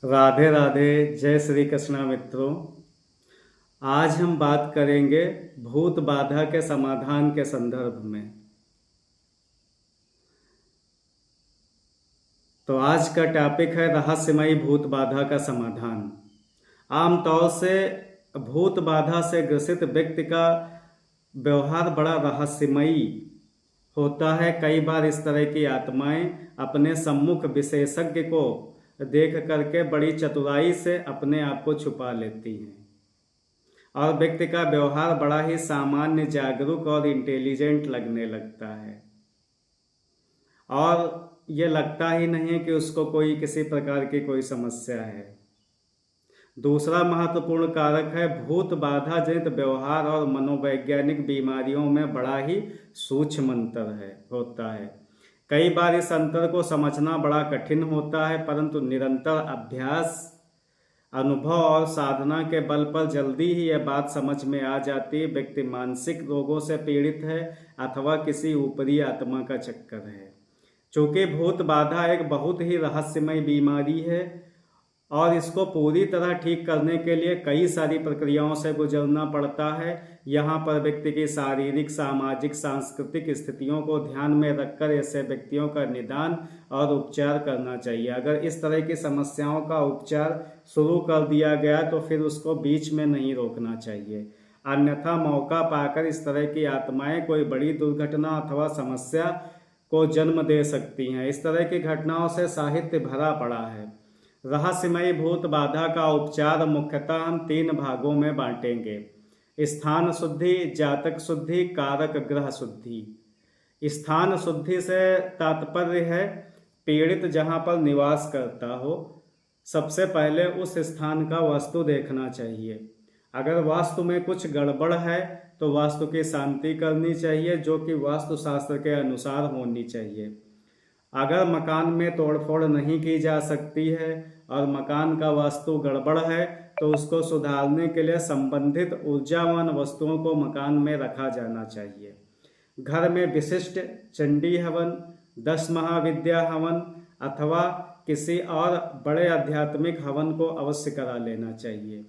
राधे राधे। जय श्री कृष्णा मित्रों। आज हम बात करेंगे भूत बाधा के समाधान के संदर्भ में। तो आज का टॉपिक है रहस्यमयी भूत बाधा का समाधान। आमतौर से भूत बाधा से ग्रसित व्यक्ति का व्यवहार बड़ा रहस्यमयी होता है। कई बार इस तरह की आत्माएं अपने सम्मुख विशेषज्ञ को देख करके बड़ी चतुराई से अपने आप को छुपा लेती हैं और व्यक्ति का व्यवहार बड़ा ही सामान्य, जागरूक और इंटेलिजेंट लगने लगता है और ये लगता ही नहीं है कि उसको कोई किसी प्रकार की कोई समस्या है। दूसरा महत्वपूर्ण कारक है भूत बाधा जनित व्यवहार और मनोवैज्ञानिक बीमारियों में बड़ा ही सूक्ष्म अंतर होता है। कई बार इस अंतर को समझना बड़ा कठिन होता है, परंतु निरंतर अभ्यास, अनुभव और साधना के बल पर जल्दी ही यह बात समझ में आ जाती है व्यक्ति मानसिक रोगों से पीड़ित है अथवा किसी ऊपरी आत्मा का चक्कर है। चूँकि भूत बाधा एक बहुत ही रहस्यमय बीमारी है और इसको पूरी तरह ठीक करने के लिए कई सारी प्रक्रियाओं से गुजरना पड़ता है। यहाँ पर व्यक्ति की शारीरिक, सामाजिक, सांस्कृतिक स्थितियों को ध्यान में रखकर ऐसे व्यक्तियों का निदान और उपचार करना चाहिए। अगर इस तरह की समस्याओं का उपचार शुरू कर दिया गया तो फिर उसको बीच में नहीं रोकना चाहिए, अन्यथा मौका पाकर इस तरह की आत्माएं कोई बड़ी दुर्घटना अथवा समस्या को जन्म दे सकती हैं। इस तरह की घटनाओं से साहित्य भरा पड़ा है। रहस्यमयी भूत बाधा का उपचार मुख्यतः हम 3 भागों में बांटेंगे: स्थान शुद्धि, जातक शुद्धि, कारक ग्रह शुद्धि। स्थान शुद्धि से तात्पर्य है पीड़ित जहाँ पर निवास करता हो, सबसे पहले उस स्थान का वास्तु देखना चाहिए। अगर वास्तु में कुछ गड़बड़ है तो वास्तु की शांति करनी चाहिए, जो कि वास्तुशास्त्र के अनुसार होनी चाहिए। अगर मकान में तोड़फोड़ नहीं की जा सकती है और मकान का वास्तु गड़बड़ है तो उसको सुधारने के लिए संबंधित ऊर्जावान वस्तुओं को मकान में रखा जाना चाहिए। घर में विशिष्ट चंडी हवन, 10 महाविद्या हवन अथवा किसी और बड़े आध्यात्मिक हवन को अवश्य करा लेना चाहिए,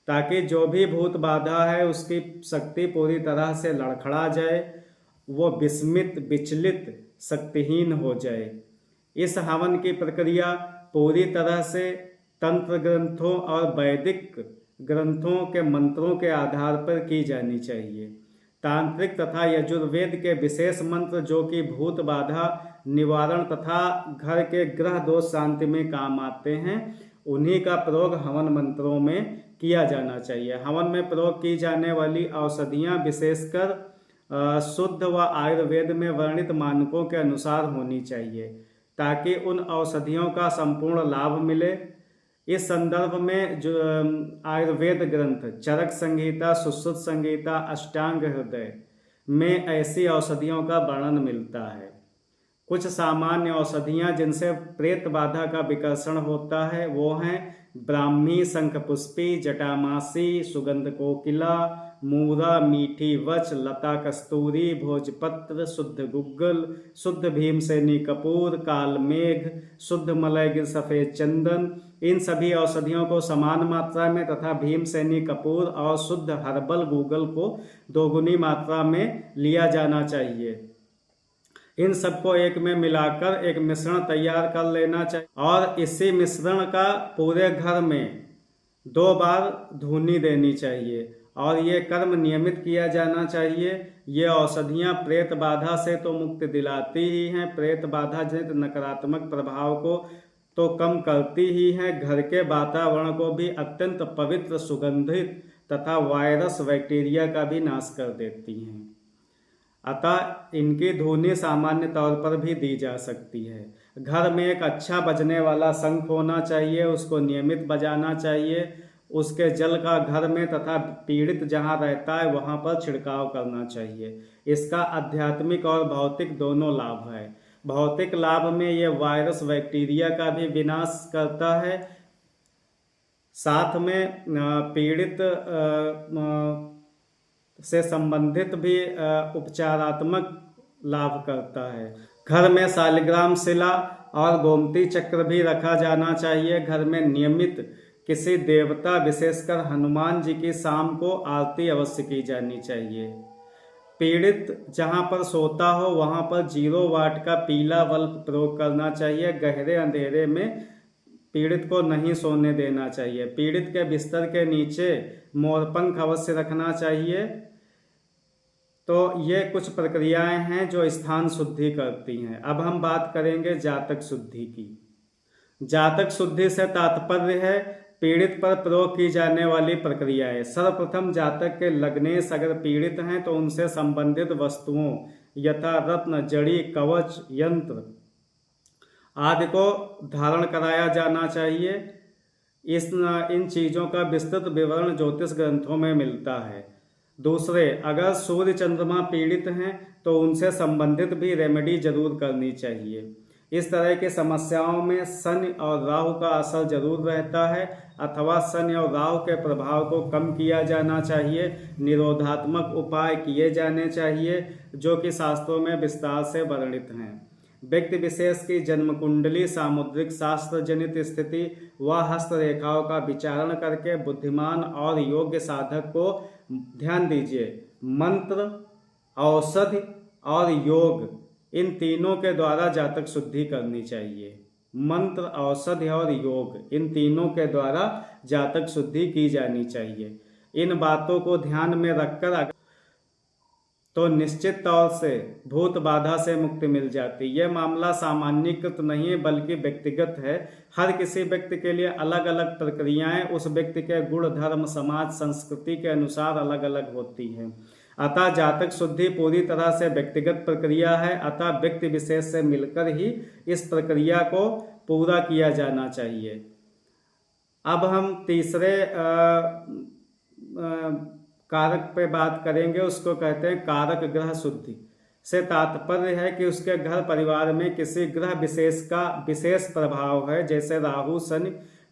ताकि जो भी भूत बाधा है उसकी शक्ति पूरी तरह से लड़खड़ा जाए, वो विस्मित, विचलित, शक्तिहीन हो जाए। इस हवन की प्रक्रिया पूरी तरह से तंत्र ग्रंथों और वैदिक ग्रंथों के मंत्रों के आधार पर की जानी चाहिए। तांत्रिक तथा यजुर्वेद के विशेष मंत्र जो कि भूत बाधा निवारण तथा घर के ग्रह दोष शांति में काम आते हैं, उन्हीं का प्रयोग हवन मंत्रों में किया जाना चाहिए। हवन में प्रयोग की जाने वाली औषधियाँ विशेषकर शुद्ध व आयुर्वेद में वर्णित मानकों के अनुसार होनी चाहिए, ताकि उन औषधियों का संपूर्ण लाभ मिले। इस संदर्भ में जो आयुर्वेद ग्रंथ चरक संहिता, सुश्रुत संहिता, अष्टांग हृदय में ऐसी औषधियों का वर्णन मिलता है। कुछ सामान्य औषधियाँ जिनसे प्रेत बाधा का विकर्षण होता है वो हैं ब्राह्मी, शंखपुष्पी, जटामासी, सुगंध कोकिला, मूरा, मीठी वच, लता कस्तूरी, भोजपत्र, शुद्ध गुग्गल, शुद्ध भीमसेनी कपूर, कालमेघ, शुद्ध मलयगिर, सफ़ेद चंदन। इन सभी औषधियों को समान मात्रा में तथा भीमसेनी कपूर और शुद्ध हर्बल गूगल को दोगुनी मात्रा में लिया जाना चाहिए। इन सबको एक में मिलाकर एक मिश्रण तैयार कर लेना चाहिए और इसी मिश्रण का पूरे घर में 2 बार धूनी देनी चाहिए और ये कर्म नियमित किया जाना चाहिए। ये औषधियाँ प्रेत बाधा से तो मुक्ति दिलाती ही हैं, प्रेत बाधा जनित नकारात्मक प्रभाव को तो कम करती ही हैं, घर के वातावरण को भी अत्यंत पवित्र, सुगंधित तथा वायरस, बैक्टीरिया का भी नाश कर देती हैं। अतः इनकी धुनी सामान्य तौर पर भी दी जा सकती है। घर में एक अच्छा बजने वाला शंख होना चाहिए, उसको नियमित बजाना चाहिए। उसके जल का घर में तथा पीड़ित जहाँ रहता है वहाँ पर छिड़काव करना चाहिए। इसका आध्यात्मिक और भौतिक दोनों लाभ है। भौतिक लाभ में ये वायरस, बैक्टीरिया का भी विनाश करता है, साथ में पीड़ित से संबंधित भी उपचारात्मक लाभ करता है। घर में शालिग्राम शिला और गोमती चक्र भी रखा जाना चाहिए। घर में नियमित किसी देवता विशेषकर हनुमान जी की शाम को आरती अवश्य की जानी चाहिए। पीड़ित जहां पर सोता हो वहां पर 0 वाट का पीला बल्ब प्रयोग करना चाहिए। गहरे अंधेरे में पीड़ित को नहीं सोने देना चाहिए। पीड़ित के बिस्तर के नीचे मोरपंख अवश्य रखना चाहिए। तो ये कुछ प्रक्रियाएं हैं जो स्थान शुद्धि करती हैं। अब हम बात करेंगे जातक शुद्धि की। जातक शुद्धि से तात्पर्य है पीड़ित पर प्रयोग की जाने वाली प्रक्रियाएं। सर्वप्रथम जातक के लग्नेश अगर पीड़ित हैं तो उनसे संबंधित वस्तुओं यथा रत्न, जड़ी, कवच, यंत्र आदि को धारण कराया जाना चाहिए। इन चीज़ों का विस्तृत विवरण ज्योतिष ग्रंथों में मिलता है। दूसरे, अगर सूर्य चंद्रमा पीड़ित हैं तो उनसे संबंधित भी रेमेडी जरूर करनी चाहिए। इस तरह की समस्याओं में शनि और राहु का असर जरूर रहता है अथवा शनि और राहु के प्रभाव को कम किया जाना चाहिए। निरोधात्मक उपाय किए जाने चाहिए जो कि शास्त्रों में विस्तार से वर्णित हैं। व्यक्ति विशेष की जन्म कुंडली, सामुद्रिक शास्त्र जनित स्थिति व हस्तरेखाओं का विचारण करके बुद्धिमान और योग्य साधक को ध्यान दीजिए। मंत्र, औषधि और योग इन तीनों के द्वारा जातक शुद्धि करनी चाहिए। मंत्र, औषधि और योग इन तीनों के द्वारा जातक शुद्धि की जानी चाहिए। इन बातों को ध्यान में रखकर तो निश्चित तौर से भूत बाधा से मुक्ति मिल जाती। यह मामला सामान्यीकृत नहीं है बल्कि व्यक्तिगत है। हर किसी व्यक्ति के लिए अलग अलग प्रक्रियाएं उस व्यक्ति के गुण, धर्म, समाज, संस्कृति के अनुसार अलग अलग होती हैं। अतः जातक शुद्धि पूरी तरह से व्यक्तिगत प्रक्रिया है। अतः व्यक्ति विशेष से मिलकर ही इस प्रक्रिया को पूरा किया जाना चाहिए। अब हम तीसरे कारक पे बात करेंगे। उसको कहते हैं कारक ग्रह शुद्धि। से तात्पर्य है कि उसके घर परिवार में किसी ग्रह विशेष का विशेष प्रभाव है, जैसे राहु, शनि,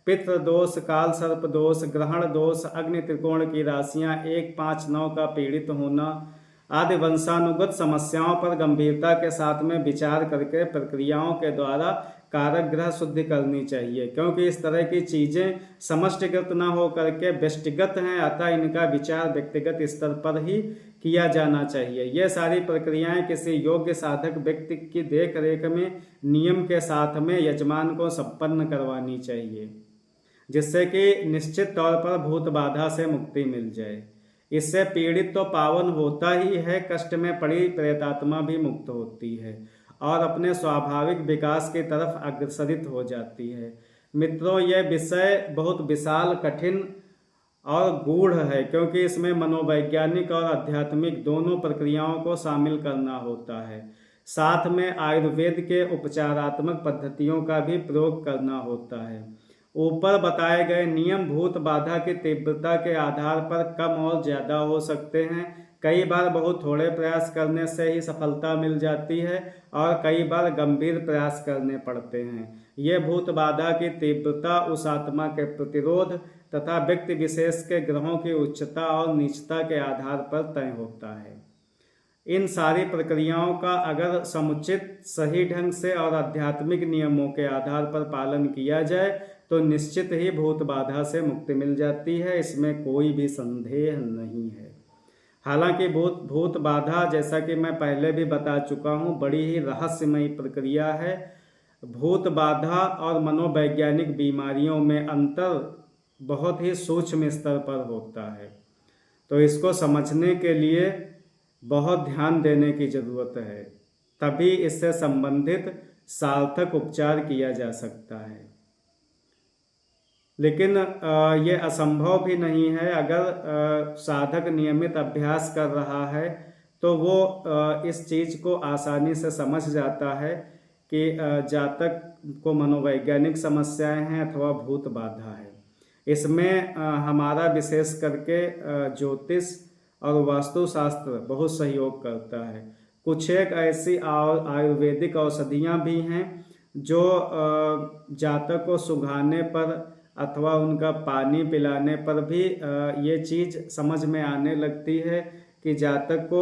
पितृ दोष, काल सर्प दोष, ग्रहण दोष, अग्नि त्रिकोण की राशियां 1, 5, 9 का पीड़ित होना आदि वंशानुगत समस्याओं पर गंभीरता के साथ में विचार करके प्रक्रियाओं के द्वारा कारक ग्रह शुद्धि करनी चाहिए, क्योंकि इस तरह की चीजें समष्टिगत न हो करके व्यष्टिगत हैं। अतः इनका विचार व्यक्तिगत स्तर पर ही किया जाना चाहिए। ये सारी प्रक्रियाएं किसी योग्य साधक व्यक्ति की देख रेख में नियम के साथ में यजमान को संपन्न करवानी चाहिए, जिससे कि निश्चित तौर पर भूत बाधा से मुक्ति मिल जाए। इससे पीड़ित तो पावन होता ही है, कष्ट में पड़ी प्रेतात्मा भी मुक्त होती है और अपने स्वाभाविक विकास की तरफ अग्रसरित हो जाती है। मित्रों, यह विषय बहुत विशाल, कठिन और गूढ़ है, क्योंकि इसमें मनोवैज्ञानिक और आध्यात्मिक दोनों प्रक्रियाओं को शामिल करना होता है। साथ में आयुर्वेद के उपचारात्मक पद्धतियों का भी प्रयोग करना होता है। ऊपर बताए गए नियम भूत बाधा की तीव्रता के आधार पर कम और ज़्यादा हो सकते हैं। कई बार बहुत थोड़े प्रयास करने से ही सफलता मिल जाती है और कई बार गंभीर प्रयास करने पड़ते हैं। ये भूत बाधा की तीव्रता उस आत्मा के प्रतिरोध तथा व्यक्ति विशेष के ग्रहों की उच्चता और नीचता के आधार पर तय होता है। इन सारी प्रक्रियाओं का अगर समुचित, सही ढंग से और आध्यात्मिक नियमों के आधार पर पालन किया जाए तो निश्चित ही भूत बाधा से मुक्ति मिल जाती है। इसमें कोई भी संदेह नहीं है। हालांकि भूत बाधा, जैसा कि मैं पहले भी बता चुका हूँ, बड़ी ही रहस्यमयी प्रक्रिया है। भूत बाधा और मनोवैज्ञानिक बीमारियों में अंतर बहुत ही सूक्ष्म स्तर पर होता है, तो इसको समझने के लिए बहुत ध्यान देने की ज़रूरत है, तभी इससे संबंधित सार्थक उपचार किया जा सकता है। लेकिन ये असंभव भी नहीं है। अगर साधक नियमित अभ्यास कर रहा है तो वो इस चीज़ को आसानी से समझ जाता है कि जातक को मनोवैज्ञानिक समस्याएं हैं अथवा भूत बाधा है। इसमें हमारा विशेष करके ज्योतिष और वास्तुशास्त्र बहुत सहयोग करता है। कुछ एक ऐसी आयुर्वेदिक औषधियाँ भी हैं जो जातक को सुंघाने पर अथवा उनका पानी पिलाने पर भी ये चीज़ समझ में आने लगती है कि जातक को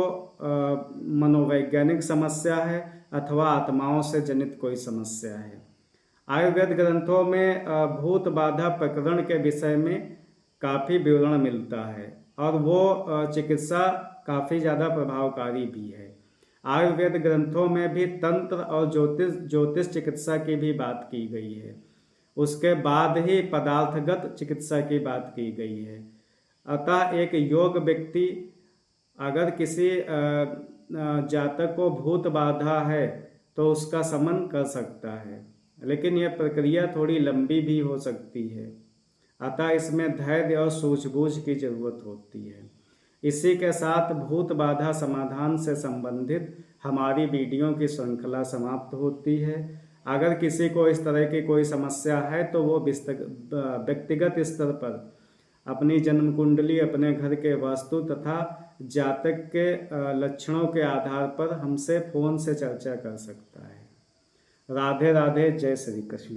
मनोवैज्ञानिक समस्या है अथवा आत्माओं से जनित कोई समस्या है। आयुर्वेद ग्रंथों में भूत बाधा प्रकरण के विषय में काफ़ी विवरण मिलता है और वो चिकित्सा काफ़ी ज़्यादा प्रभावकारी भी है। आयुर्वेद ग्रंथों में भी तंत्र और ज्योतिष चिकित्सा की भी बात की गई है। उसके बाद ही पदार्थगत चिकित्सा की बात की गई है। अतः एक योग व्यक्ति अगर किसी जातक को भूत बाधा है तो उसका शमन कर सकता है, लेकिन यह प्रक्रिया थोड़ी लंबी भी हो सकती है। अतः इसमें धैर्य और सूझबूझ की जरूरत होती है। इसी के साथ भूत बाधा समाधान से संबंधित हमारी वीडियो की श्रृंखला समाप्त होती है। अगर किसी को इस तरह की कोई समस्या है तो वो व्यक्तिगत स्तर पर अपनी जन्म कुंडली, अपने घर के वास्तु तथा जातक के लक्षणों के आधार पर हमसे फोन से चर्चा कर सकता है। राधे राधे, जय श्री कृष्ण।